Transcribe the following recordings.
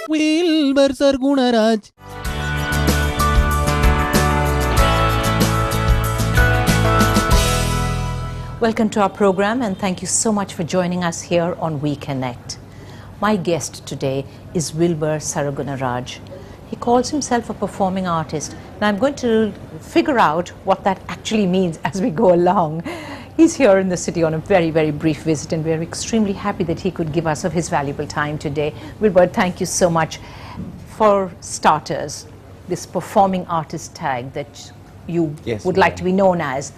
Wilbur Sargunaraj. Welcome to our program and thank you so much for joining us here on We Connect. My guest today is Wilbur Sargunaraj. He calls himself a performing artist. Now I'm going to figure out what that actually means as we go along. He's here in the city on a very, very brief visit and we're extremely happy that he could give us of his valuable time today. Wilbur, thank you so much. For starters, this performing artist tag that you would like to be known as,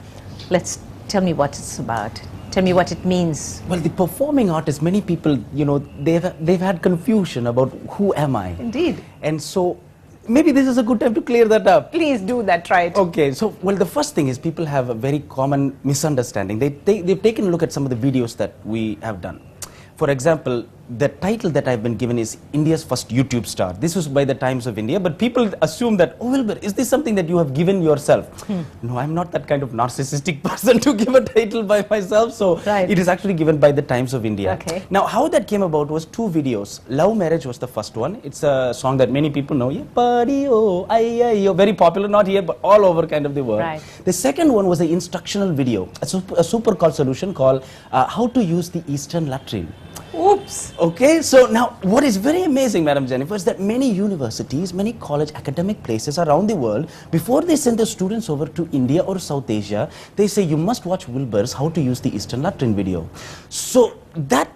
tell me what it's about. Tell me what it means. Well, the performing artist, many people, they've had confusion about who am I. Indeed. And so maybe this is a good time to clear that up. Please do that, try it. Okay, so, well, the first thing is people have a very common misunderstanding. They've taken a look at some of the videos that we have done. For example, the title that I've been given is India's first YouTube star. This was by the Times of India, but people assume that, oh Wilbur, is this something that you have given yourself? No, I'm not that kind of narcissistic person to give a title by myself, so it is actually given by the Times of India. Okay. Now, how that came about was two videos. Love Marriage was the first one. It's a song that many people know. Yeah, buddy, oh, ay, very popular, not here, but all over kind of the world. Right. The second one was an instructional video, a super call solution called How to Use the Eastern Latrine. Oops. Okay, so now what is very amazing, Madam Jennifer, is that many universities, many college academic places around the world, before they send their students over to India or South Asia, they say you must watch Wilbur's How to Use the Eastern Latrine video. So that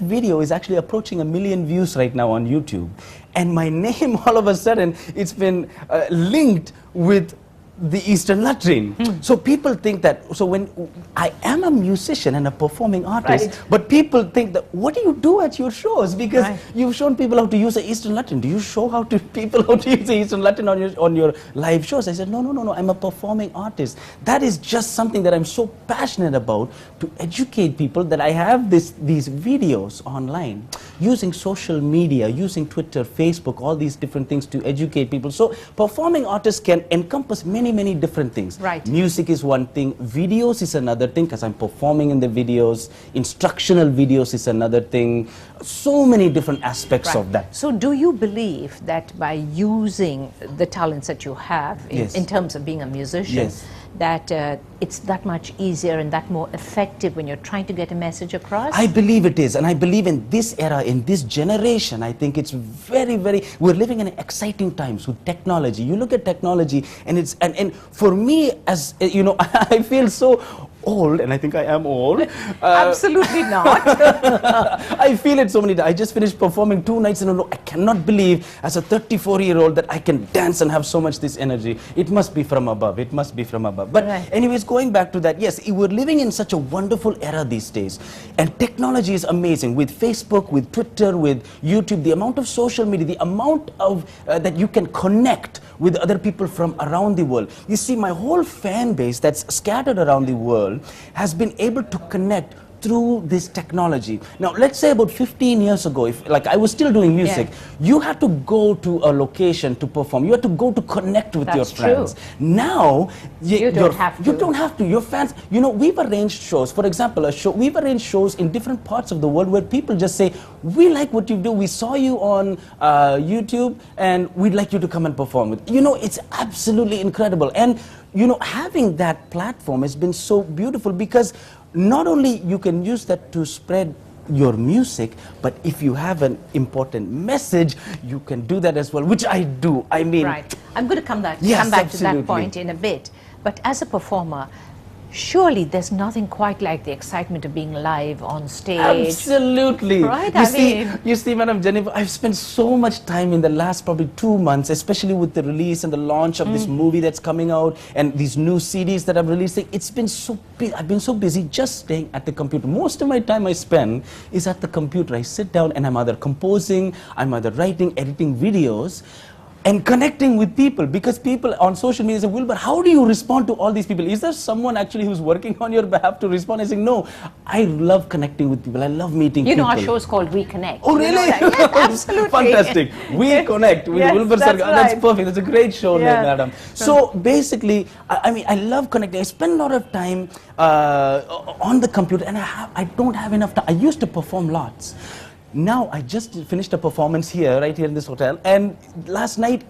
video is actually approaching 1 million views right now on YouTube. And my name, all of a sudden, it's been linked with the Eastern Latrine. So people think that, so when I am a musician and a performing artist, but people think that, what do you do at your shows? Because you've shown people how to use the Eastern Latrine. Do you show people how to use the Eastern Latrine on your live shows? I said, no, I'm a performing artist. That is just something that I'm so passionate about, to educate people, that I have these videos online, using social media, using Twitter, Facebook, all these different things to educate people. So performing artists can encompass many different things. Right. Music is one thing, videos is another thing, because I'm performing in the videos, instructional videos is another thing, so many different aspects of that. So do you believe that by using the talents that you have in terms of being a musician, that it's that much easier and that more effective when you're trying to get a message across? I believe it is, and I believe in this era, in this generation, I think it's very, we're living in exciting times with technology. You look at technology and and for me, as you know, I feel so old, and I think I am old. Absolutely not. I feel it so many times. I just finished performing 2 nights in a row. I cannot believe, as a 34-year-old, that I can dance and have so much this energy. It must be from above. It must be from above. But anyways, going back to that, yes, we're living in such a wonderful era these days. And technology is amazing. With Facebook, with Twitter, with YouTube, the amount of social media, the amount of that you can connect with other people from around the world. You see, my whole fan base that's scattered around the world has been able to connect through this technology. Now, let's say about 15 years ago, if like I was still doing music, you had to go to a location to perform. You had to go to connect with your fans. Now, you don't have to. Your fans, you know, we've arranged shows. For example, we've arranged shows in different parts of the world where people just say, we like what you do. We saw you on YouTube and we'd like you to come and perform with. You know, it's absolutely incredible. And, you know, having that platform has been so beautiful, because not only you can use that to spread your music, but if you have an important message, you can do that as well, which I do. I mean, I'm going to come back to that point in a bit. But as a performer, surely there's nothing quite like the excitement of being live on stage. Absolutely. Right? You see, Madam Jennifer, I've spent so much time in the last probably 2 months, especially with the release and the launch of this movie that's coming out and these new CDs that I'm releasing. It's been so I've been so busy just staying at the computer. Most of my time I spend is at the computer. I sit down and I'm either composing, I'm either writing, editing videos, and connecting with people, because people on social media say, Wilbur, how do you respond to all these people? Is there someone actually who's working on your behalf to respond? I say, no, I love connecting with people. I love meeting people. You know, our show is called We Connect. Oh, really? Yes, absolutely. Fantastic. We Connect with Wilbur Sargunaraj. That's perfect. That's a great show name, madam. So basically, I mean, I love connecting. I spend a lot of time on the computer, and I don't have enough time. I used to perform lots. Now I just finished a performance here, right here in this hotel, and last night,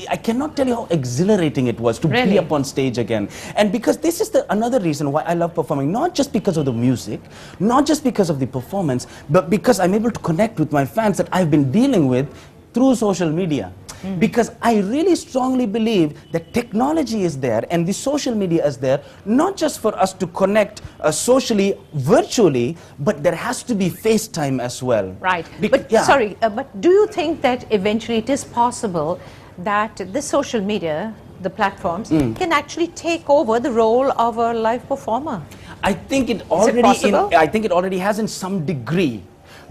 I cannot tell you how exhilarating it was to be up on stage again. And because this is another reason why I love performing, not just because of the music, not just because of the performance, but because I'm able to connect with my fans that I've been dealing with through social media. Because I really strongly believe that technology is there and the social media is there, not just for us to connect socially, virtually, but there has to be FaceTime as well. Right. But do you think that eventually it is possible that this social media, the platforms, can actually take over the role of a live performer? I think it already has in some degree.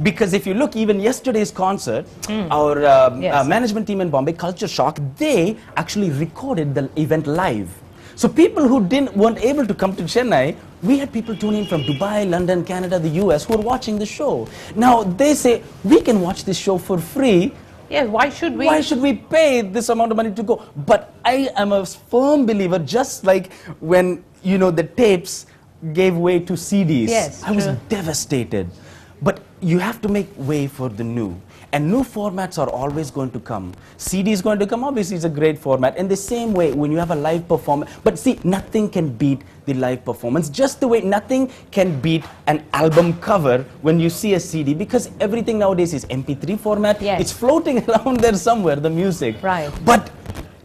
Because if you look, even yesterday's concert, our management team in Bombay, Culture Shock, they actually recorded the event live. So people who weren't able to come to Chennai, we had people tune in from Dubai, London, Canada, the US, who are watching the show. Now they say, we can watch this show for free. Yeah, why should we? Why should we pay this amount of money to go? But I am a firm believer, just like when, you know, the tapes gave way to CDs. Yes, I was devastated. But you have to make way for the new. And new formats are always going to come. CD is going to come, obviously it's a great format. In the same way, when you have a live performance, but see, nothing can beat the live performance. Just the way nothing can beat an album cover when you see a CD, because everything nowadays is MP3 format. Yes. It's floating around there somewhere, the music. Right. But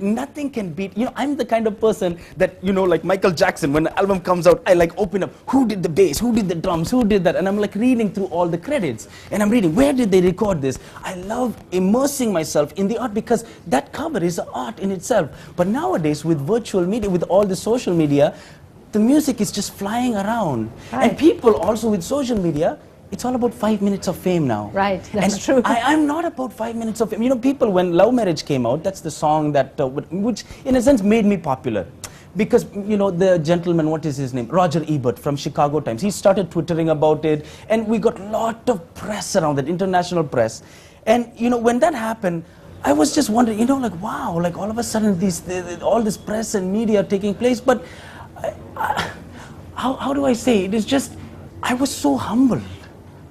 nothing can beat, you know, I'm the kind of person that, you know, like Michael Jackson, when the album comes out, I like open up, who did the bass, who did the drums, who did that, and I'm like reading through all the credits, and I'm reading, where did they record this? I love immersing myself in the art, because that cover is art in itself. But nowadays, with virtual media, with all the social media, the music is just flying around. Right. And people also with social media, it's all about 5 minutes of fame now. Right, that's true. I'm not about 5 minutes of fame. You know, people, when Love Marriage came out, that's the song that, which in a sense made me popular. Because, you know, the gentleman, what is his name? Roger Ebert from Chicago Times. He started twittering about it, and we got a lot of press around it, international press. And, you know, when that happened, I was just wondering, you know, like, wow, like all of a sudden all this press and media are taking place. But how do I say? It is just, I was so humble.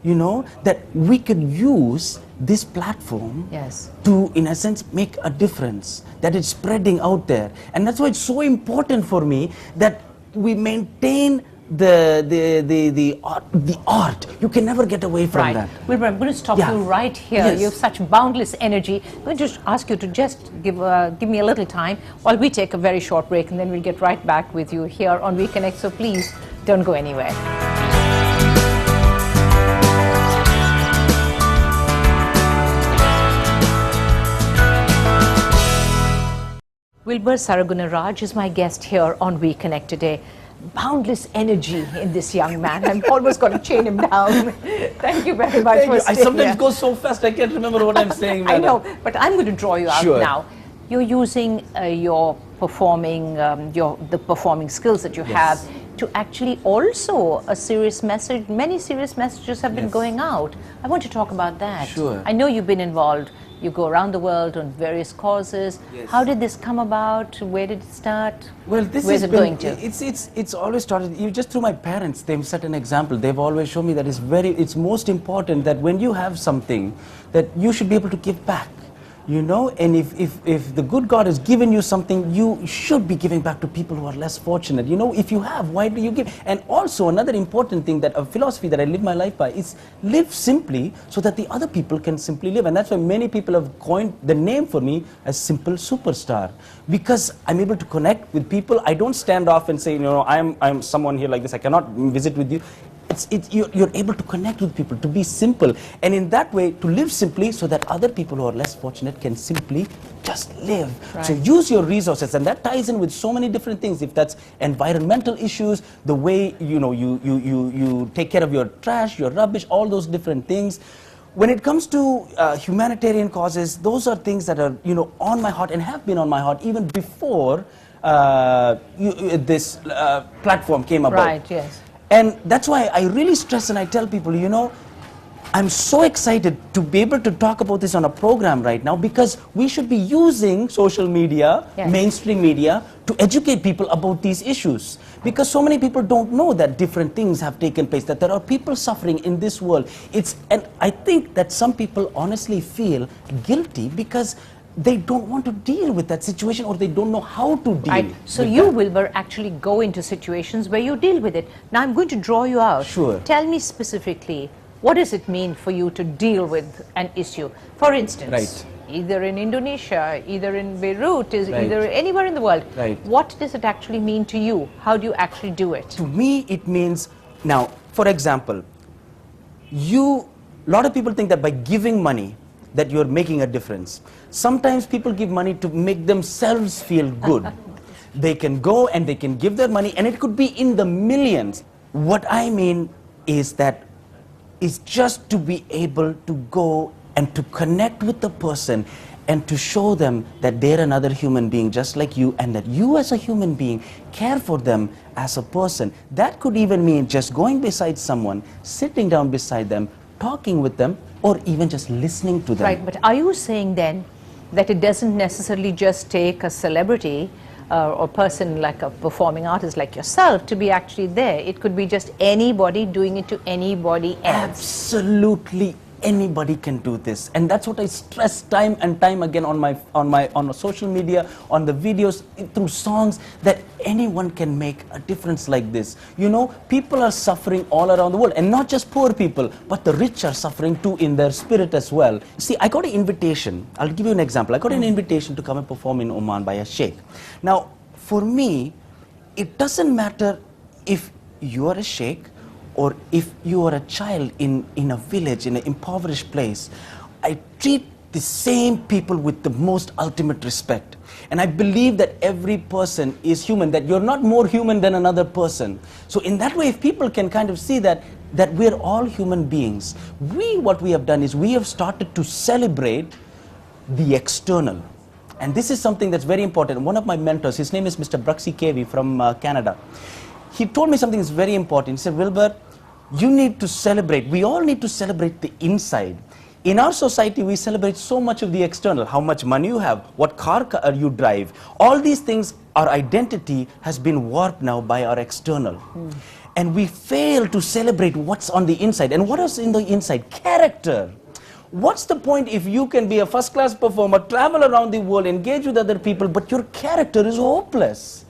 You know, that we could use this platform to, in a sense, make a difference, that it's spreading out there. And that's why it's so important for me that we maintain the art. You can never get away from that. Wilbur, I'm going to stop you right here. Yes. You have such boundless energy. I'm going to just ask you to just give me a little time while we take a very short break, and then we'll get right back with you here on We Connect. So please don't go anywhere. Wilbur Sargunaraj is my guest here on We Connect today. Boundless energy in this young man. I'm almost going to chain him down. Thank you very much for staying I sometimes go so fast I can't remember what I'm saying. I know, but I'm going to draw you out now. You're using your performing, the performing skills that you have to actually also a serious message. Many serious messages have been going out. I want to talk about that. Sure. I know you've been involved. You go around the world on various causes. How did this come about? Where did it start? Well, this Where's it going to? It's always started, just through my parents. They've set an example. They've always shown me that it's most important that when you have something, that you should be able to give back. You know, and if the good God has given you something, you should be giving back to people who are less fortunate. You know, if you have, why do you give? And also another important thing, that a philosophy that I live my life by is live simply so that the other people can simply live. And that's why many people have coined the name for me as Simple Superstar, because I'm able to connect with people. I don't stand off and say, you know, I'm someone here like this, I cannot visit with you. You're able to connect with people, to be simple, and in that way to live simply so that other people who are less fortunate can simply just live. So use your resources, and that ties in with so many different things. If that's environmental issues, the way you take care of your trash, your rubbish, all those different things. When it comes to humanitarian causes, those are things that are on my heart and have been on my heart even before this platform came about. Right. Yes. And that's why I really stress and I tell people, I'm so excited to be able to talk about this on a program right now, because we should be using social media, Yes. mainstream media, to educate people about these issues. Because so many people don't know that different things have taken place, that there are people suffering in this world. And I think that some people honestly feel guilty because they don't want to deal with that situation, or they don't know how to deal Right. So with you, that. Wilbur, actually go into situations where you deal with it. Now I'm going to draw you out. Sure. Tell me specifically, what does it mean for you to deal with an issue? For instance, Right. either in Indonesia, either in Beirut, Right. either anywhere in the world. Right. What does it actually mean to you? How do you actually do it? To me, it means, now, for example, a lot of people think that by giving money, that you're making a difference. Sometimes people give money to make themselves feel good. They can go and they can give their money, and it could be in the millions. What I mean is that is just to be able to go and to connect with the person and to show them that they're another human being just like you, and that you as a human being care for them as a person. That could even mean just going beside someone, sitting down beside them, talking with them, or even just listening to them. Right, but are you saying then that it doesn't necessarily just take a celebrity or person like a performing artist like yourself to be actually there? It could be just anybody doing it to anybody else. Absolutely anybody can do this, and that's what I stress time and time again on social media, on the videos, through songs, that anyone can make a difference like this. You know, people are suffering all around the world, and not just poor people, but the rich are suffering too in their spirit as well. See, I got an invitation. I'll give you an example. I got an invitation to come and perform in Oman by a sheikh. Now, for me, it doesn't matter if you are a sheikh or if you are a child in a village, in an impoverished place. I treat the same people with the most ultimate respect. And I believe that every person is human, that you're not more human than another person. So in that way, if people can kind of see that we're all human beings, what we have done is we have started to celebrate the external. And this is something that's very important. One of my mentors, his name is Mr. Braxi Kevi from Canada. He told me something that's very important. He said, Wilbur, you need to celebrate. We all need to celebrate the inside. In our society, we celebrate so much of the external. How much money you have, what car you drive. All these things, our identity has been warped now by our external. And we fail to celebrate what's on the inside. And what is in the inside? Character. What's the point if you can be a first-class performer, travel around the world, engage with other people, but your character is hopeless?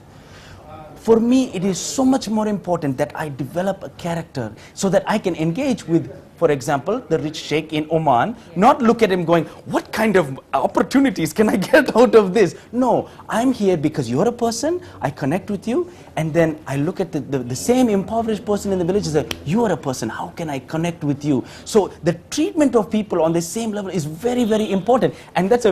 For me, it is so much more important that I develop a character so that I can engage with, for example, the rich sheikh in Oman, not look at him going, what kind of opportunities can I get out of this? No, I'm here because you're a person, I connect with you, and then I look at the same impoverished person in the village and say, you are a person, how can I connect with you? So the treatment of people on the same level is very, very important. And that's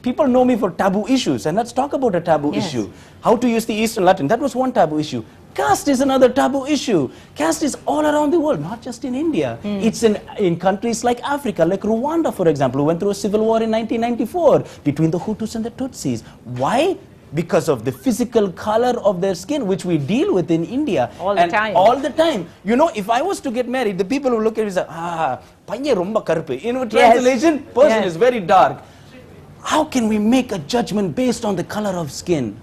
people know me for taboo issues, and let's talk about a taboo issue. How to use the Eastern Latin, that was one taboo issue. Caste is another taboo issue. Caste is all around the world, not just in India. It's in countries like Africa, like Rwanda, for example, who went through a civil war in 1994 between the Hutus and the Tutsis. Why? Because of the physical color of their skin, which we deal with in India. All the time. All the time. You know, if I was to get married, the people who look at me say, paiye romba karpe. You know, translation, person is very dark. How can we make a judgment based on the color of skin?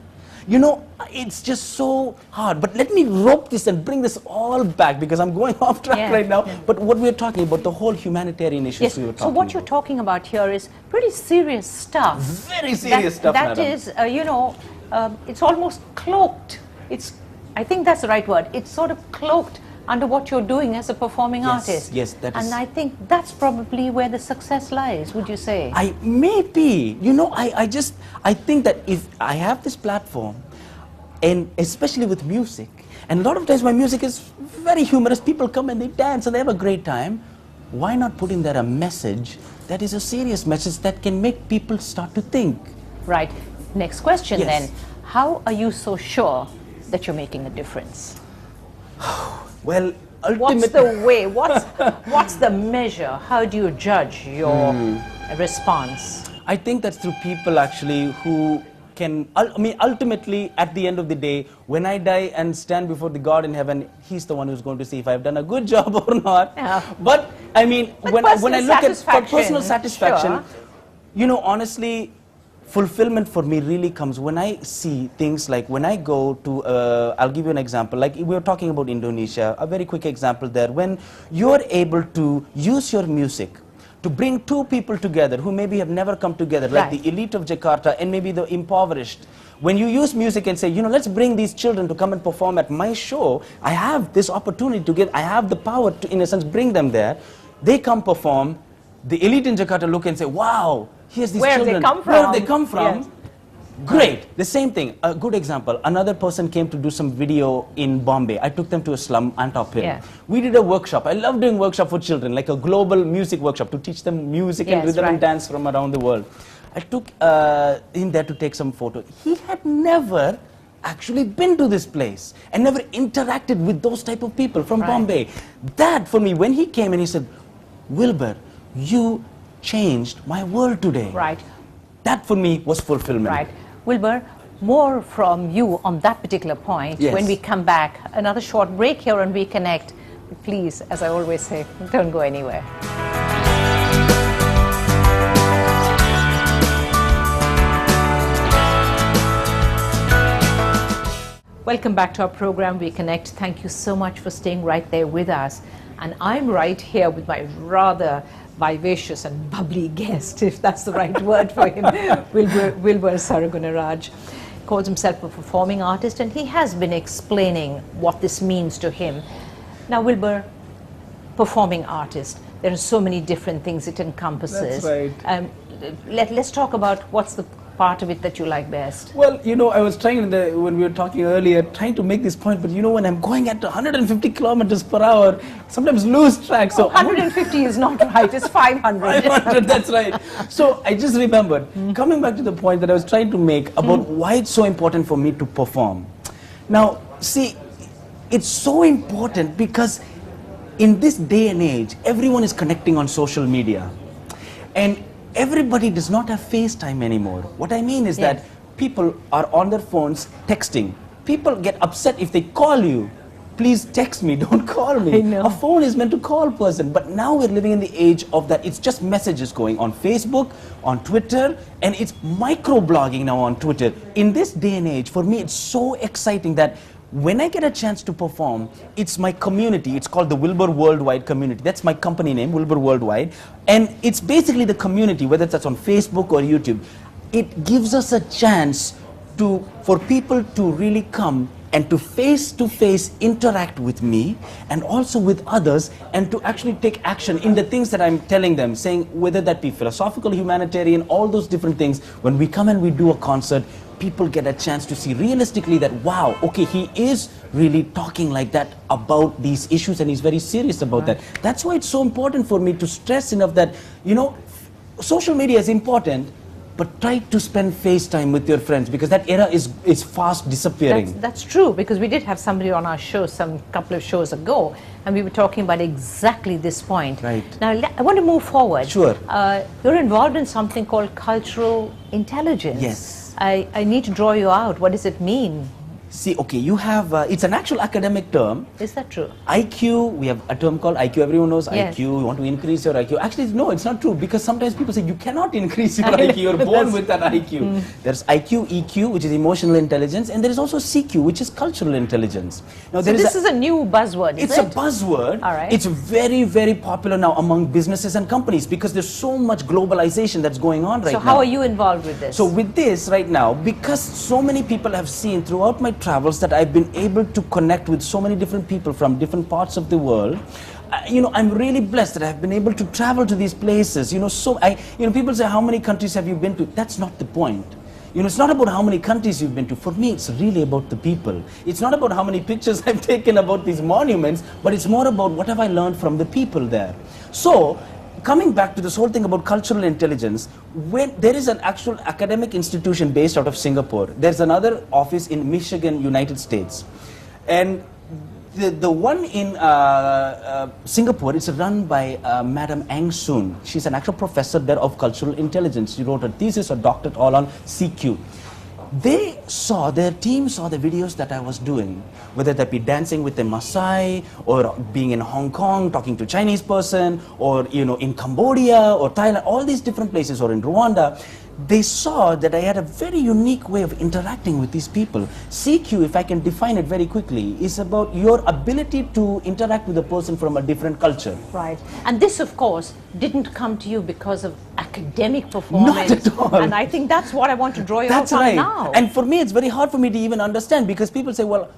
You know, it's just so hard. But let me rope this and bring this all back, because I'm going off track right now. But what we're talking about, the whole humanitarian issues we were talking about. So what you're talking about here is pretty serious stuff. Very serious stuff, That madam. is, you know, it's almost cloaked. I think that's the right word. It's sort of cloaked under what you're doing as a performing artist. Yes, that is. And I think that's probably where the success lies, would you say? Maybe. You know, I think that if I have this platform, and especially with music, and a lot of times my music is very humorous, people come and they dance and they have a great time, why not put in there a message that is a serious message that can make people start to think? Right. Next question Yes. then. How are you so sure that you're making a difference? Well, What's the way? What's the measure? How do you judge your response? I think that's through people actually who can, ultimately at the end of the day, when I die and stand before the God in heaven, He's the one who's going to see if I've done a good job or not. Yeah. But I mean, when I look at for personal satisfaction, sure. you know, honestly, fulfillment for me really comes when I see things like when I go to, I'll give you an example, like we were talking about Indonesia, a very quick example there, when you're able to use your music to bring two people together who maybe have never come together, like the elite of Jakarta and maybe the impoverished. When you use music and say, you know, let's bring these children to come and perform at my show, I have this opportunity to get, I have the power to, in a sense, bring them there. They come perform, the elite in Jakarta look and say, wow, here's these children. Where have they come from? Yes. Great. The same thing. A good example. Another person came to do some video in Bombay. I took them to a slum, Antop Hill. Yeah. We did a workshop. I love doing workshop for children, like a global music workshop to teach them music and rhythm and dance from around the world. I took him there to take some photo. He had never actually been to this place and never interacted with those type of people from Bombay. That for me, when he came and he said, Wilbur, you changed my world today. Right. That for me was fulfillment. Right. Wilbur, more from you on that particular point when we come back. Another short break here and reconnect. Please, as I always say, don't go anywhere. Welcome back to our program, We Connect. Thank you so much for staying right there with us. And I'm right here with my rather vivacious and bubbly guest, if that's the right word for him, Wilbur Sargunaraj. Calls himself a performing artist, and he has been explaining what this means to him. Now, Wilbur, performing artist, there are so many different things it encompasses. That's right. Let's talk about what's the part of it that you like best. Well, you know, I was trying when we were talking earlier, trying to make this point, but you know, when I'm going at 150 kilometers per hour, sometimes lose track. So 150 is not right, it's 500. 500, that's right. So I just remembered, coming back to the point that I was trying to make about why it's so important for me to perform. Now, see, it's so important because in this day and age, everyone is connecting on social media. And everybody does not have FaceTime anymore. What I mean is that people are on their phones texting. People get upset if they call you. Please text me, don't call me. I know. A phone is meant to call person, but now we're living in the age of that. It's just messages going on Facebook, on Twitter, and it's microblogging now on Twitter. In this day and age, for me, it's so exciting that when I get a chance to perform, it's my community. It's called the Wilbur Worldwide Community. That's my company name, Wilbur Worldwide. And it's basically the community, whether that's on Facebook or YouTube. It gives us a chance for people to really come and to face interact with me and also with others, and to actually take action in the things that I'm telling them, saying whether that be philosophical, humanitarian, all those different things. When we come and we do a concert, people get a chance to see realistically that, wow, okay, he is really talking like that about these issues and he's very serious about that. That's why it's so important for me to stress enough that, you know, social media is important, but try to spend FaceTime with your friends, because that era is fast disappearing. That's true, because we did have somebody on our show couple of shows ago, and we were talking about exactly this point. Right. Now, I want to move forward. Sure. You're involved in something called cultural intelligence. Yes. I need to draw you out. What does it mean? See, okay, you have, it's an actual academic term. Is that true? IQ, we have a term called IQ, everyone knows Yes. IQ, you want to increase your IQ. Actually, no, it's not true, because sometimes people say you cannot increase your IQ, you're born with that IQ. There's IQ, EQ, which is emotional intelligence, and there is also CQ, which is cultural intelligence. Now, So this is a new buzzword, is It's it? a buzzword. All right. It's very, very popular now among businesses and companies, because there's so much globalization that's going on right now. So how are you involved with this? So with this right now, because so many people have seen throughout my travels that I've been able to connect with so many different people from different parts of the world, you know, I'm really blessed that I've been able to travel to these places. You know, people say, how many countries have you been to? That's not the point. You know, it's not about how many countries you've been to. For me, it's really about the people. It's not about how many pictures I've taken about these monuments, but it's more about what have I learned from the people there. So, coming back to this whole thing about cultural intelligence, when there is an actual academic institution based out of Singapore, there's another office in Michigan, United States. And the one in Singapore is run by Madam Ang Soon. She's an actual professor there of cultural intelligence. She wrote a thesis or doctorate all on CQ. Their team saw the videos that I was doing, whether that be dancing with a Maasai, or being in Hong Kong, talking to a Chinese person, or in Cambodia or Thailand, all these different places, or in Rwanda. They saw that I had a very unique way of interacting with these people. CQ, if I can define it very quickly, is about your ability to interact with a person from a different culture. Right. And this, of course, didn't come to you because of academic performance. Not at all. And I think that's what I want to draw you out on now. And for me, it's very hard for me to even understand, because people say, well,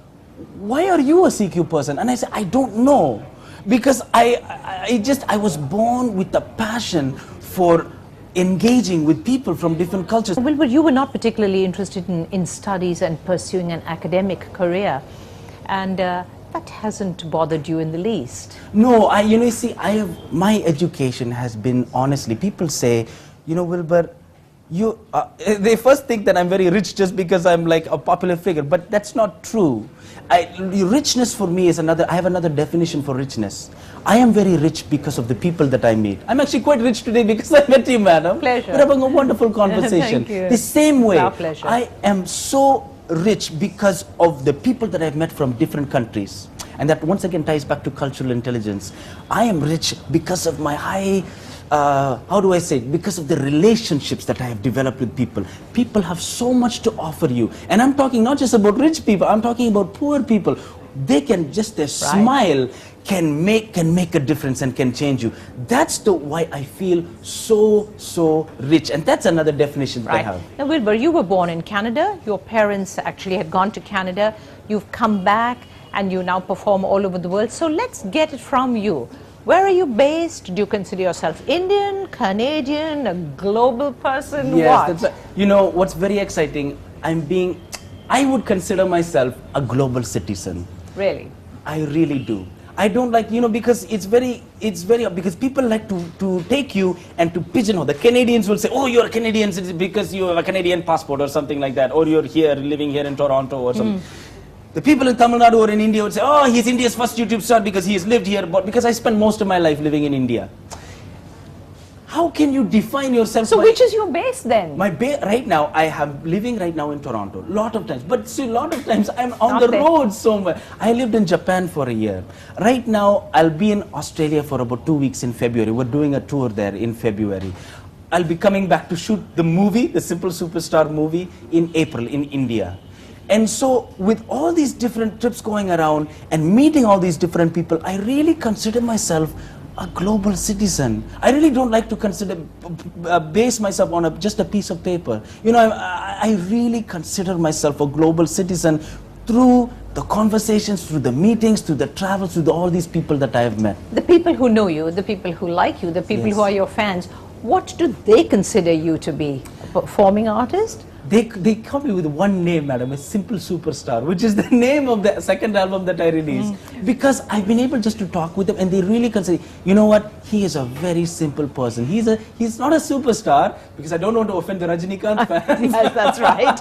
why are you a CQ person? And I say, I don't know. Because I was born with a passion for engaging with people from different cultures. Wilbur, you were not particularly interested in studies and pursuing an academic career, and that hasn't bothered you in the least. No, my education has been, honestly, people say, Wilbur, they first think that I'm very rich just because I'm like a popular figure, but that's not true. Richness for me is I have another definition for richness. I am very rich because of the people that I meet. I'm actually quite rich today because I met you, madam. Pleasure. We're having a wonderful conversation. Thank you. The same way, Our pleasure. I am so rich because of the people that I've met from different countries. And that once again ties back to cultural intelligence. I am rich because of my high, how do I say it? Because of the relationships that I have developed with people. People have so much to offer you. And I'm talking not just about rich people, I'm talking about poor people. They can just, their smile can make a difference and can change you. That's why I feel so rich. And that's another definition that I have. Now, Wilbur, you were born in Canada. Your parents actually had gone to Canada. You've come back and you now perform all over the world. So let's get it from you. Where are you based? Do you consider yourself Indian, Canadian, a global person? Yes, what? That's what's very exciting, I would consider myself a global citizen. Really? I really do. I don't like, because because people like to take you and to pigeonhole. The Canadians will say, oh, you're a Canadian citizen because you have a Canadian passport or something like that, or you're here, living here in Toronto or something. The people in Tamil Nadu or in India would say, oh, he's India's first YouTube star because he has lived here, but because I spent most of my life living in India. How can you define yourself? So which is your base then? My base right now, I am living right now in Toronto, lot of times. But see, a lot of times I'm on the road somewhere. I lived in Japan for a year. Right now, I'll be in Australia for about 2 weeks in February. We're doing a tour there in February. I'll be coming back to shoot the movie, the Simple Superstar movie, in April in India. And so, with all these different trips going around and meeting all these different people, I really consider myself a global citizen. I really don't like to base myself on just a piece of paper. I really consider myself a global citizen through the conversations, through the meetings, through the travels, through all these people that I have met. The people who know you, the people who like you, the people who are your fans, what do they consider you to be? A performing artist? They come me with one name, madam, a Simple Superstar, which is the name of the second album that I released. Because I've been able just to talk with them, and they really consider, you know what, he is a very simple person. He's not a superstar, because I don't want to offend the Rajinikanth fans. Yes, that's right.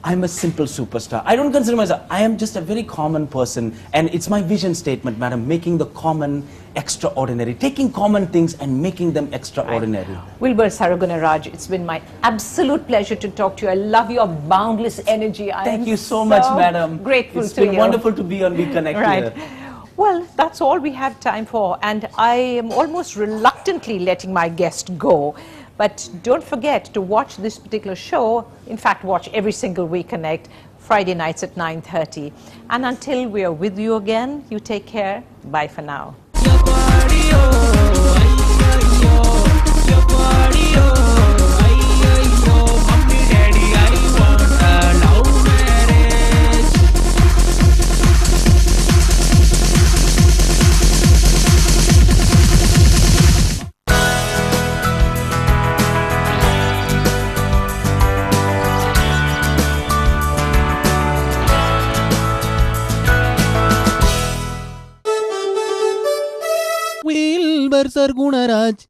I'm a simple superstar. I don't consider myself, I am just a very common person, and it's my vision statement, madam, making the common extraordinary, taking common things and making them extraordinary. Right. Wilbur Sargunaraj, it's been my absolute pleasure to talk to you. I love your boundless energy. Thank you so much, madam. Grateful to you. It's been wonderful to be on We Connect right. here. Well, that's all we have time for, and I am almost reluctantly letting my guest go. But don't forget to watch this particular show. In fact, watch every single We Connect, Friday nights at 9:30. And until we are with you again, you take care. Bye for now. Wilbur Sargunaraj.